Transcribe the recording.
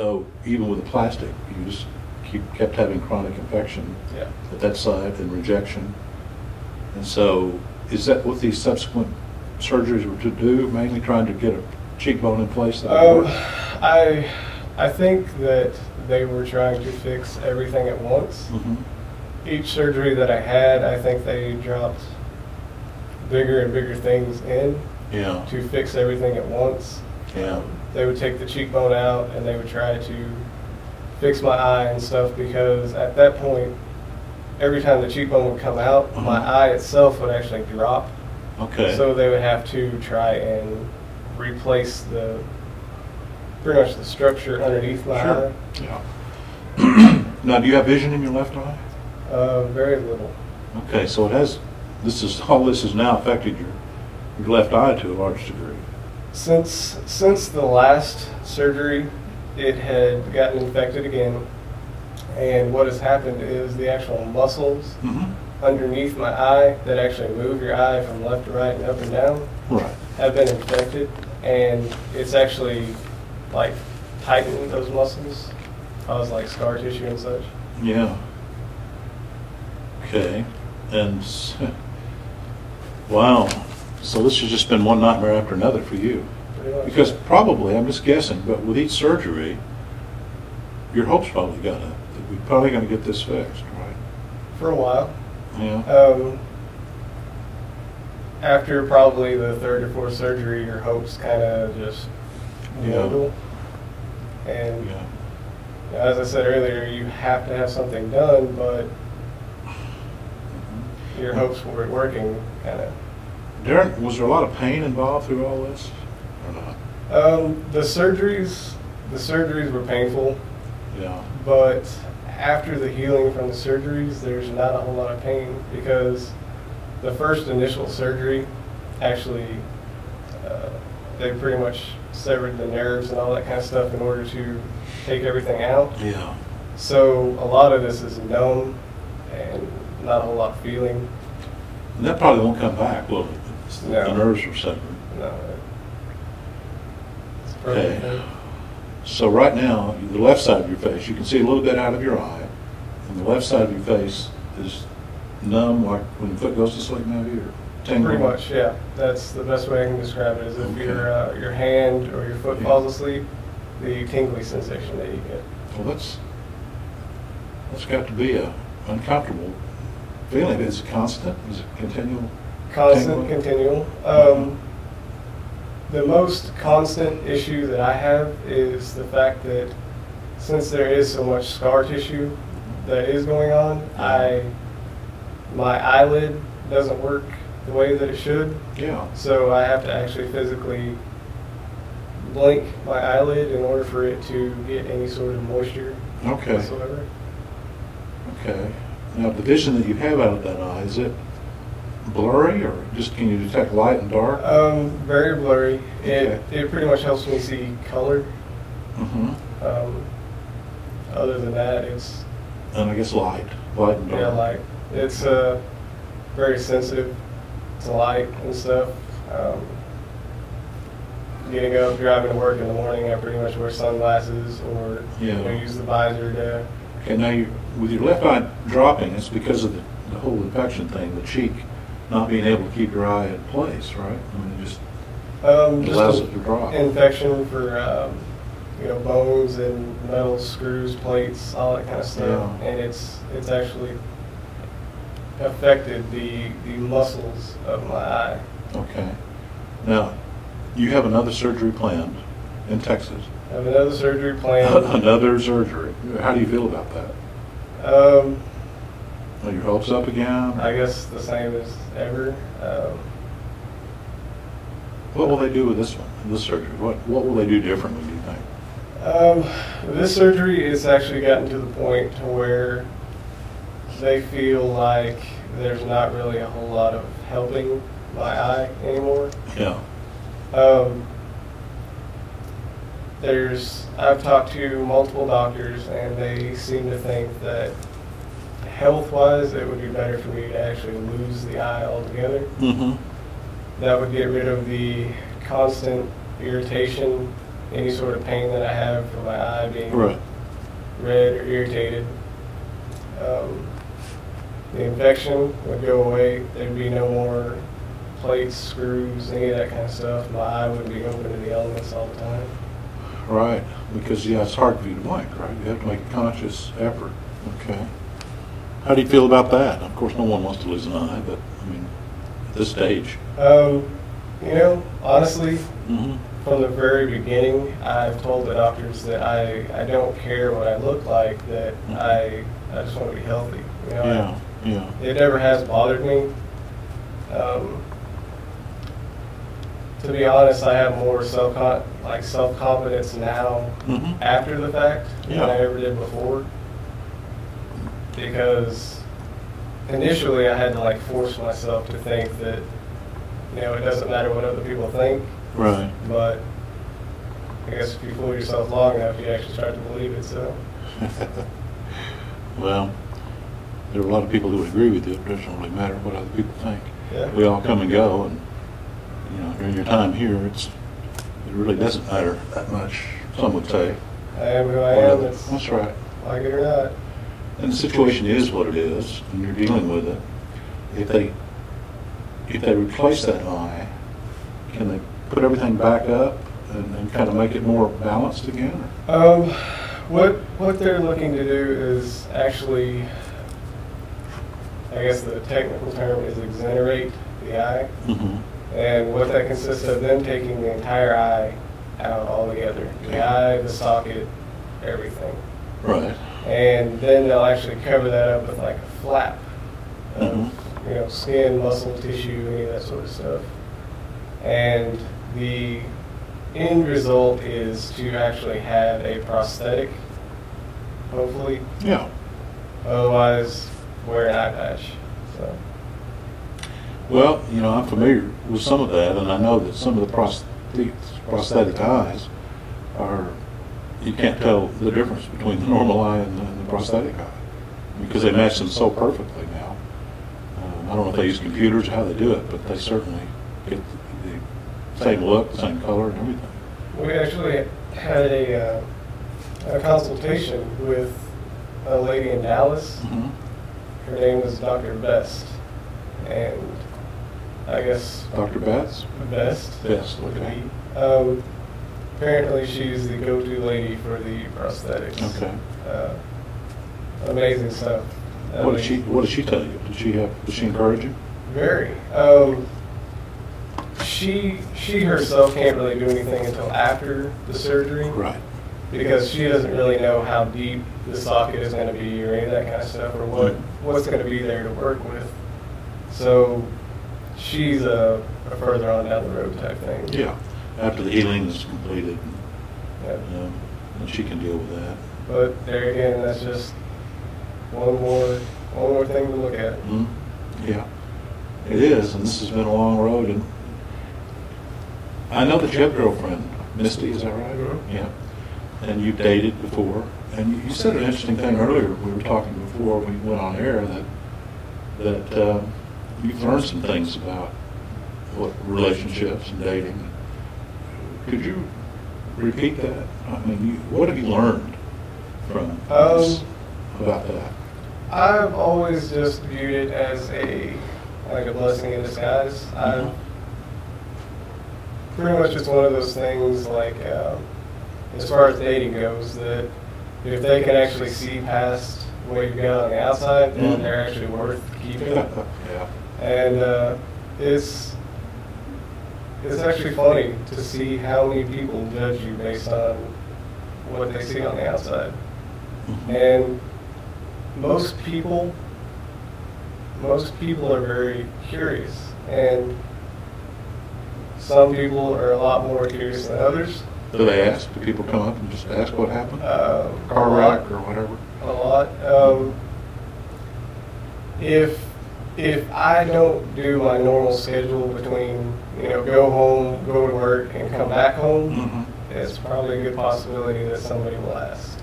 So even with the plastic, you just kept having chronic infection at that site and rejection. And so is that what these subsequent surgeries were to do, mainly trying to get a cheekbone in place? I think that they were trying to fix everything at once. Each surgery that I had, I think they dropped bigger and bigger things in to fix everything at once. They would take the cheekbone out and they would try to fix my eye and stuff, because at that point, every time the cheekbone would come out, my eye itself would actually drop. So they would have to try and replace pretty much the structure underneath my eye. Now, do you have vision in your left eye? Very little. Okay, so all this has now affected your left eye to a large degree. Since the last surgery, it had gotten infected again, and what has happened is the actual muscles underneath my eye that actually move your eye from left to right and up and down have been infected, and it's actually like tightening those muscles, cause like scar tissue and such. Okay, and wow. So this has just been one nightmare after another for you. Because probably, I'm just guessing, but with each surgery, your hope's probably we're probably going to get this fixed, right? For a while. After probably the third or fourth surgery, your hopes kind of just dwindle. And as I said earlier, you have to have something done, but your hopes for it working kind of. Darren, was there a lot of pain involved through all this, or not? The surgeries were painful. But after the healing from the surgeries, there's not a whole lot of pain, because the first initial surgery, actually, they pretty much severed the nerves and all that kind of stuff in order to take everything out. So a lot of this is numb and not a whole lot of feeling. And that probably won't come back, will it? No. The nerves are severed. No. It's perfect. Okay. So right now, the left side of your face, you can see a little bit out of your eye, and the left side of your face is numb, like when your foot goes to sleep, maybe, or tingling? Pretty much, yeah. That's the best way I can describe it, is if your hand or your foot falls asleep, the tingly sensation that you get. Well, that's got to be a uncomfortable feeling. Is it constant? Is it continual? Constant, continual. The most constant issue that I have is the fact that since there is so much scar tissue that is going on, my eyelid doesn't work the way that it should. So I have to actually physically blink my eyelid in order for it to get any sort of moisture whatsoever. Okay. Now, the vision that you have out of that eye, is it blurry, or just can you detect light and dark? Very blurry. It pretty much helps me see color. Other than that, it's... And I guess light and dark. Yeah, light. It's very sensitive to light and stuff. Getting up, driving to work in the morning, I pretty much wear sunglasses or use the visor to... Okay, now with your left eye dropping, it's because of the whole infection thing, the cheek not being able to keep your eye in place, right? I mean, it just allows it to drop. Infection for bones and metal screws, plates, all that kind of stuff, and it's actually affected the muscles of my eye. Okay. Now, you have another surgery planned in Texas. I have another surgery planned. Another surgery. How do you feel about that? Are your hopes up again? I guess the same as ever. What will they do with this one, this surgery? What will they do differently, do you think? This surgery has actually gotten to the point to where they feel like there's not really a whole lot of helping my eye anymore. I've talked to multiple doctors, and they seem to think that health-wise, it would be better for me to actually lose the eye altogether. That would get rid of the constant irritation any sort of pain that I have from my eye being Right. red or irritated. The infection would go away. There'd be no more plates, screws, any of that kind of stuff. My eye wouldn't be open to the elements all the time. Right, because it's hard for you to blink, right? You have to make a conscious effort. Okay. How do you feel about that? Of course, no one wants to lose an eye, but I mean, at this stage. Honestly, Mm-hmm. from the very beginning, I've told the doctors that I don't care what I look like, that I just want to be healthy. Yeah. It never has bothered me. To be honest, I have more self-confidence now Mm-hmm. after the fact than Yeah. I ever did before. Because initially I had to force myself to think that, it doesn't matter what other people think. Right. But I guess if you fool yourself long enough, you actually start to believe it. So Well, there are a lot of people who would agree with you. It doesn't really matter what other people think. yeah, We all come and go, and during your time here, it really doesn't matter that much. Some would say. I am who I am. It's That's right. like it or not. And the situation is what it is, and you're dealing with it. If they replace that eye, can they put everything back up and kind of make it more balanced again? What they're looking to do is actually, I guess the technical term is exonerate the eye. Mm-hmm. And what that consists of, them taking the entire eye out altogether. The eye, the socket, everything. Right. And then they'll actually cover that up with a flap of, Mm-hmm. Skin, muscle, tissue, any of that sort of stuff. And the end result is to actually have a prosthetic, hopefully. Yeah. Otherwise, wear an eye patch. So. Well, I'm familiar with some of that, and I know that some of the prosthetic eyes you can't tell the difference between the normal eye and the prosthetic eye because they match them so perfectly now. I don't know if they use computers or how they do it, but they certainly get the same look, the same color, and everything. We actually had a consultation with a lady in Dallas. Mm-hmm. Her name was Dr. Best, and I guess Dr. Betts? Best. Best, With a okay. B. Apparently, she's the go-to lady for the prosthetics. Okay. Amazing stuff. What did she tell you? Did she encourage you? Very. She herself can't really do anything until after the surgery. Right. Because she doesn't really know how deep the socket is going to be or any of that kind of stuff, or what's going to be there to work with. So she's a further on down the road type thing. Yeah. After the healing is completed, Yeah. and she can deal with that. But there again, that's just one more thing to look at. Mm-hmm. Yeah, it is, and this has been a long road. And I know that you have a girlfriend, Misty. Is that right? Mm-hmm. Yeah. And you've dated before, and you said an interesting thing earlier. We were talking before we went on air that you've learned some things about what relationships and dating. Could you repeat that? I mean, what have you learned from this about that? I've always just viewed it as a blessing in disguise. Mm-hmm. Pretty much it's one of those things as far as dating goes, that if they can actually see past what you've got on the outside, then Mm-hmm. they're actually worth keeping. Yeah. And it's actually funny to see how many people judge you based on what they see on the outside. Mm-hmm. And most people are very curious, and some people are a lot more curious than others. Do they ask? Do people come up and just ask what happened? Car A wreck lot. or whatever? A lot. If I don't do my normal schedule between, go home, go to work, and come back home, Mm-hmm. it's probably a good possibility that somebody will ask.